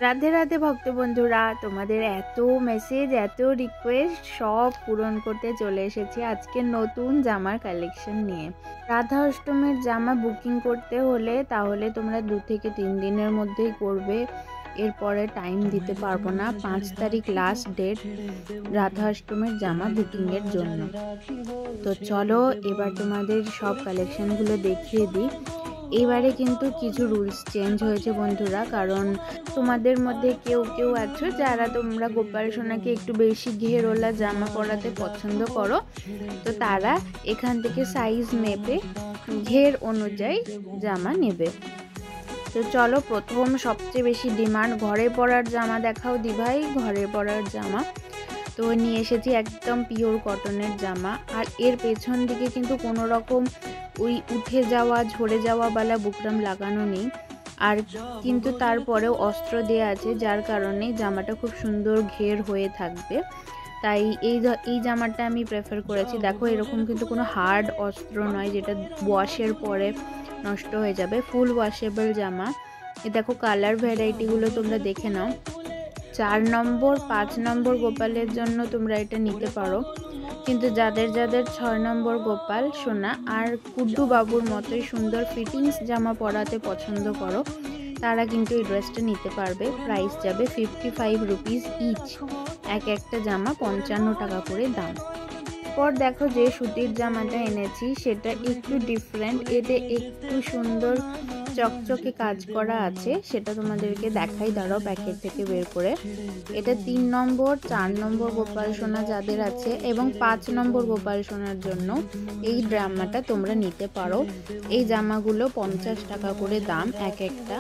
রাধে রাধে ভক্ত বন্ধুরা, তোমাদের এত মেসেজ এত রিকোয়েস্ট সব পূরণ করতে চলে এসেছি আজকে নতুন জামার কালেকশন নিয়ে। রাধা অষ্টমীর জামা বুকিং করতে হলে তাহলে তোমরা 2 থেকে 3 দিনের মধ্যেই করবে, এরপরে টাইম দিতে পারবো না। 5 তারিখ লাস্ট ডেট রাধা অষ্টমীর জামা বুকিংয়ের জন্য। তো চলো এবার তোমাদের সব কালেকশনগুলো দেখিয়ে দিই। এবারে কিন্তু কিছু রুলস চেঞ্জ হয়েছে বন্ধুরা, কারণ তোমাদের মধ্যে কেউ কেউ আছো যারা তোমরা গোপাল সোনাকে একটু বেশি ঘেরওয়ালা জামা পরাতে পছন্দ করো, তো তারা এখান থেকে সাইজ মেপে ঘের অনুযায়ী জামা নেবে। তো চলো প্রথম সবচেয়ে বেশি ডিমান্ড ঘরে পরার জামা দেখাও দিভাই, ঘরে পরার জামা। তো নিয়ে এসেছি একদম পিওর কটনের জামা, আর এর পেছন দিকে কিন্তু কোনো রকম ওই উঠে যাওয়া ঝরে যাওয়া বালা বুকরাম লাগানো নেই, আর কিন্তু তারপরেও অস্ত্র দেওয়া আছে, যার কারণে জামাটা খুব সুন্দর ঘের হয়ে থাকবে। তাই এই জামাটা আমি প্রেফার করেছি। দেখো এরকম কিন্তু কোনো হার্ড অস্ত্র নয় যেটা ওয়াশের পরে নষ্ট হয়ে যাবে, ফুল ওয়াশেবল জামা। দেখো কালার ভ্যারাইটিগুলো তোমরা দেখে নাও। 4 নম্বর 5 নম্বর গোপালের জন্য তোমরা এটা নিতে পারো, কিন্তু যাদের 6 নম্বর গোপাল সোনা আর কুড্ডু বাবুর মতোই সুন্দর ফিটিংস জামা পরাতে পছন্দ করো, তারা কিন্তু এই ড্রেসটা নিতে পারবে। প্রাইস যাবে 55 রুপিস ইচ, একটা জামা 55 টাকা করে দাম। পর দেখো যে সুতির জামাটা এনেছি সেটা একটু ডিফারেন্ট, এতে একটু সুন্দর চকচকে কাজ করা আছে, সেটা তোমাদেরকে দেখাই, দাঁড়াও প্যাকেট থেকে বের করে। এটা 3 নম্বর 4 নম্বর গোপাল সোনা যাদের আছে এবং 5 নম্বর গোপাল সোনার জন্য এই জামাটা তোমরা নিতে পারো। এই জামাগুলো 50 টাকা করে দাম একটা।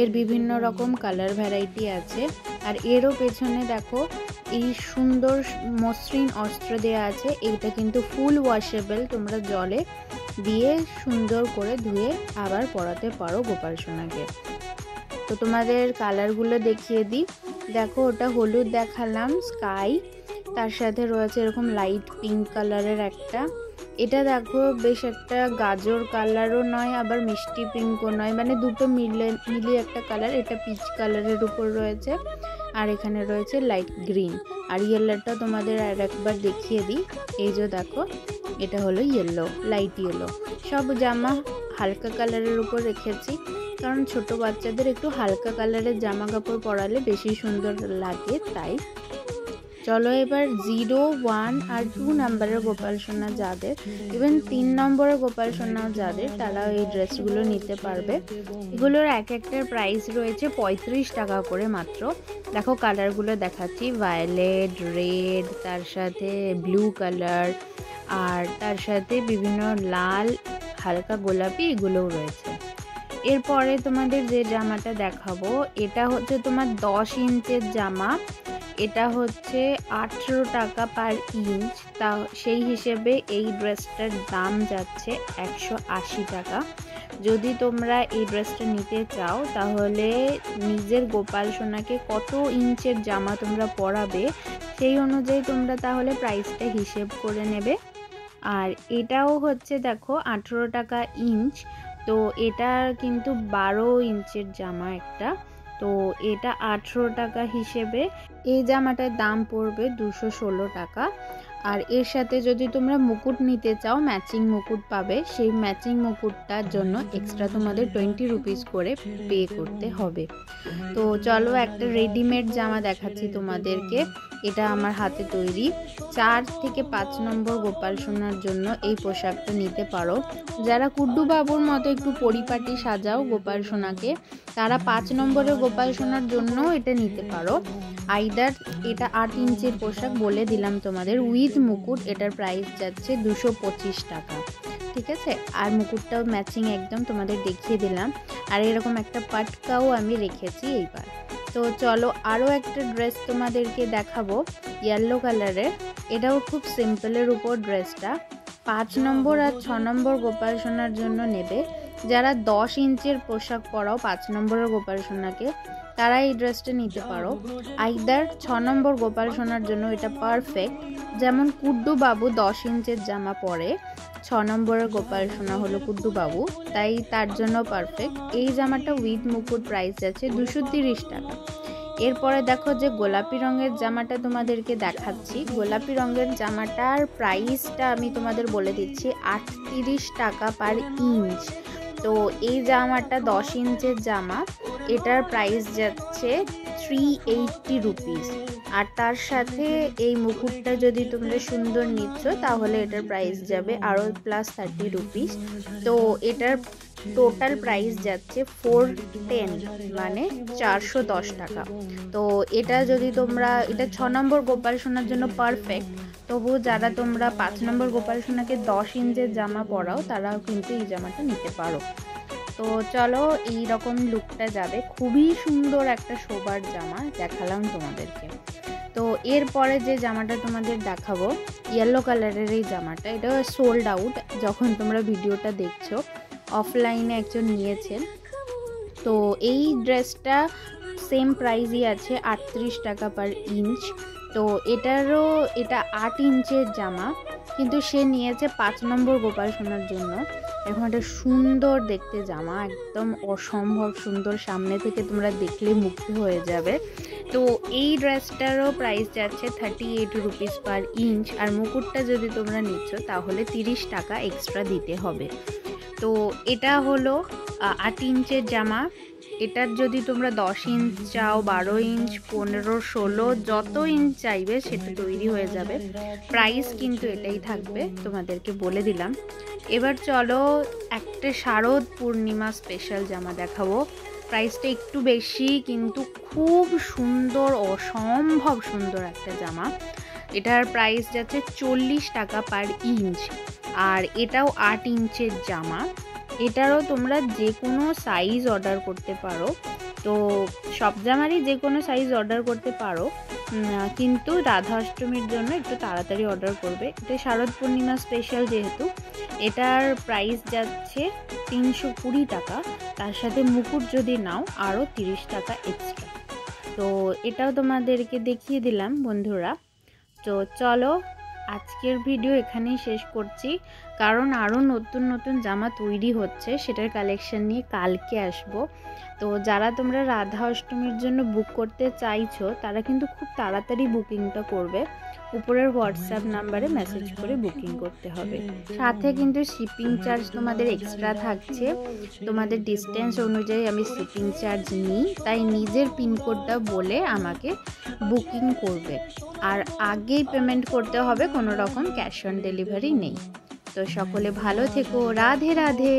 এর বিভিন্ন রকম কালার ভ্যারাইটি আছে, আর এরও পেছনে দেখো এই সুন্দর মসৃণ অস্ত্র দেওয়া আছে। এইটা কিন্তু ফুল ওয়াশেবল, তোমরা জলে দিয়ে সুন্দর করে ধুয়ে আবার পরাতে পারো গোপাল সোনাকে। তো তোমাদের কালারগুলো দেখিয়ে দিই। দেখো ওটা হলুদ দেখালাম, স্কাই, তার সাথে রয়েছে এরকম লাইট পিঙ্ক কালারের একটা। এটা দেখো বেশ একটা গাজর কালারও নয় আবার মিষ্টি পিঙ্কও নয়, মানে দুটো মিলিয়ে একটা কালার। এটা পিচ কালারের উপর রয়েছে, আর এখানে রয়েছে লাইট গ্রিন। আর ইয়েলোটা তোমাদের আর একবার দেখিয়ে দিই। এই যে দেখো এটা হলো ইয়েলো, লাইট ইয়েলো। সব জামা হালকা কালারের উপর রেখেছি, কারণ ছোট বাচ্চাদের একটু হালকা কালারের জামা কাপড় পরালে বেশি সুন্দর লাগে। তাই চলো এবার 0, 1 আর 2 নম্বরের গোপাল সোনা যাদের, ইভেন 3 নম্বরের গোপাল সোনাও যাদের, তারা এই ড্রেসগুলো নিতে পারবে। এগুলোর একটার প্রাইস রয়েছে 35 টাকা করে মাত্র। দেখো কালারগুলো দেখাচ্ছি, ভায়োলেট, রেড, তার সাথে ব্লু কালার, আর তার সাথে বিভিন্ন লাল, হালকা গোলাপি, এগুলোও রয়েছে। এরপরে তোমাদের যে জামাটা দেখাবো এটা হচ্ছে তোমার 10 ইঞ্চের জামা। এটা হচ্ছে 18 টাকা পার ইঞ্চ, তা সেই হিসেবে এই ড্রেসটার দাম যাচ্ছে 180 টাকা। যদি তোমরা এই ড্রেসটা নিতে চাও তাহলে নিজের গোপাল সোনাকে কত ইঞ্চের জামা তোমরা পরাবে সেই অনুযায়ী তোমরা তাহলে প্রাইসটা হিসেব করে নেবে। আর এটাও হচ্ছে দেখো 18 টাকা ইঞ্চ, তো এটা কিন্তু 12 ইঞ্চের জামা একটা, তো এটা 18 টাকা হিসেবে এই জামাটার দাম পড়বে 216 টাকা। আর এর সাথে যদি তোমরা মুকুট নিতে চাও, ম্যাচিং মুকুট পাবে, সেই ম্যাচিং মুকুটটার জন্য এক্সট্রা তোমাদের 20 রুপিস করে পে করতে হবে। তো চলো একটা রেডিমেড জামা দেখাচ্ছি তোমাদেরকে, এটা আমার হাতে তৈরি। 4 থেকে 5 নম্বর গোপাল সোনার জন্য এই পোশাকটা নিতে পারো। যারা কুড্ডু বাবুর মতো একটু পরিপাটি সাজাও গোপাল সোনাকে, তারা 5 নম্বরের গোপাল সোনার জন্য এটা নিতে পারো। আইদার এটা 8 ইঞ্চের পোশাক বলে দিলাম তোমাদের, উইথ মুকুট এটার প্রাইস যাচ্ছে 225 টাকা, ঠিক আছে। আর মুকুটটাও ম্যাচিং একদম তোমাদের দেখিয়ে দিলাম, আর এরকম একটা পাটকাও আমি রেখেছি এইবার। তো চলো আরও একটা ড্রেস তোমাদেরকে দেখাবো ইয়েলো কালারের। এটাও খুব সিম্পলের উপর ড্রেসটা। 5 নম্বর আর 6 নম্বর গোপাল সোনার জন্য নেবে। যারা 10 ইঞ্চের পোশাক পরাও 5 নম্বরের গোপাল সোনাকে, তারা এই ড্রেসটা নিতে পারো। আইদার 6 নম্বর গোপাল সোনার জন্য এটা পারফেক্ট, যেমন কুড্ডু বাবু 10 ইঞ্চের জামা পরে, 6 নম্বরের গোপাল সোনা হলো কুড্ডু বাবু, তাই তার জন্য পারফেক্ট। এই জামাটা উইথ মুকুট প্রাইস আছে 230 টাকা। এরপরে দেখো যে গোলাপি রঙের জামাটা তোমাদেরকে দেখাচ্ছি। গোলাপি রঙের জামাটার প্রাইসটা আমি তোমাদের বলে দিচ্ছি, 38 টাকা পার ইঞ্চ। তো এই জামাটা 10 ইঞ্চের জামা, এটার প্রাইস যাচ্ছে 380 রুপিস। আর তার সাথে এই মুকুটটা যদি তোমরা সুন্দর নিচ্ছ তাহলে এটার প্রাইস যাবে আরও +30 রুপিস। তো এটার টোটাল প্রাইস যাচ্ছে 410, মানে 410 টাকা। তো এটা যদি তোমরা, এটা 6 নম্বর গোপাল সোনার জন্য পারফেক্ট। তবু যারা তোমরা 5 নম্বর গোপাল সোনাকে 10 ইঞ্চের জামা পরাও তারাও কিন্তু এই জামাটা নিতে পারো। তো চলো, এই রকম লুকটা যাবে, খুবই সুন্দর একটা শোবার জামা দেখালাম তোমাদেরকে। তো এরপরে যে জামাটা তোমাদের দেখাবো, ইয়েলো কালারের এই জামাটা, এটা সোল্ড আউট। যখন তোমরা ভিডিওটা দেখছো অফলাইনে একজন নিয়েছেন। তো এই ড্রেসটা সেম প্রাইসই আছে 38 টাকা পার ইঞ্চ। তো এটা 8 ইঞ্চের জামা, কিন্তু সে নিয়েছে 5 নম্বর গোপাল সোনার জন্য। এখন একটা সুন্দর দেখতে জামা, একদম অসম্ভব সুন্দর, সামনে থেকে তোমরা দেখলে মুগ্ধ হয়ে যাবে। তো এই ড্রেসটারও প্রাইস যাচ্ছে 38 রুপিস পার ইঞ্চ। আর মুকুটটা যদি তোমরা নিচ্ছ তাহলে 30 টাকা এক্সট্রা দিতে হবে। তো এটা হলো 8 ইঞ্চের জামা। এটার যদি তোমরা 10 ইঞ্চ চাও, 12 ইঞ্চ, 15, 16, যত ইঞ্চ চাইবে সেটা তৈরি হয়ে যাবে। প্রাইস কিন্তু এটাই থাকবে, তোমাদেরকে বলে দিলাম। এবার চলো একটা শারদ পূর্ণিমা স্পেশাল জামা দেখাবো। প্রাইসটা একটু বেশি, কিন্তু খুব সুন্দর, অসম্ভব সুন্দর একটা জামা। এটার প্রাইস যাচ্ছে 40 টাকা পার ইঞ্চ। আর এটাও 8 ইঞ্চের জামা। এটারও তোমরা যে কোনো সাইজ অর্ডার করতে পারো। তো সব জামারই যে কোনো সাইজ অর্ডার করতে পারো, কিন্তু রাধা অষ্টমীর জন্য একটু তাড়াতাড়ি অর্ডার করবে। এটা শারদ পূর্ণিমা স্পেশাল যেহেতু, এটার প্রাইস যাচ্ছে 320 টাকা। তার সাথে মুকুট যদি নাও আরও 30 টাকা এক্সট্রা। তো এটাও তোমাদেরকে দেখিয়ে দিলাম বন্ধুরা। তো চলো আজকের ভিডিও এখানেই শেষ করছি, কারণ আরও নতুন নতুন জামা তৈরি হচ্ছে, সেটার কালেকশন নিয়ে কালকে আসবো। তো যারা তোমরা রাধা অষ্টমীর জন্য বুক করতে চাইছো তারা কিন্তু খুব তাড়াতাড়ি বুকিংটা করবে। উপরের হোয়াটসঅ্যাপ নাম্বারে মেসেজ করে বুকিং করতে হবে। সাথে কিন্তু শিপিং চার্জ তোমাদের এক্সট্রা থাকছে। তোমাদের ডিস্টেন্স অনুযায়ী আমি শিপিং চার্জ নিই, তাই নিজের পিনকোডটা বলে আমাকে বুকিং করবে। আর আগেই পেমেন্ট করতে হবে, কোনো রকম ক্যাশ অন ডেলিভারি নেই। তো সকলে ভালো থেকো, রাধে রাধে।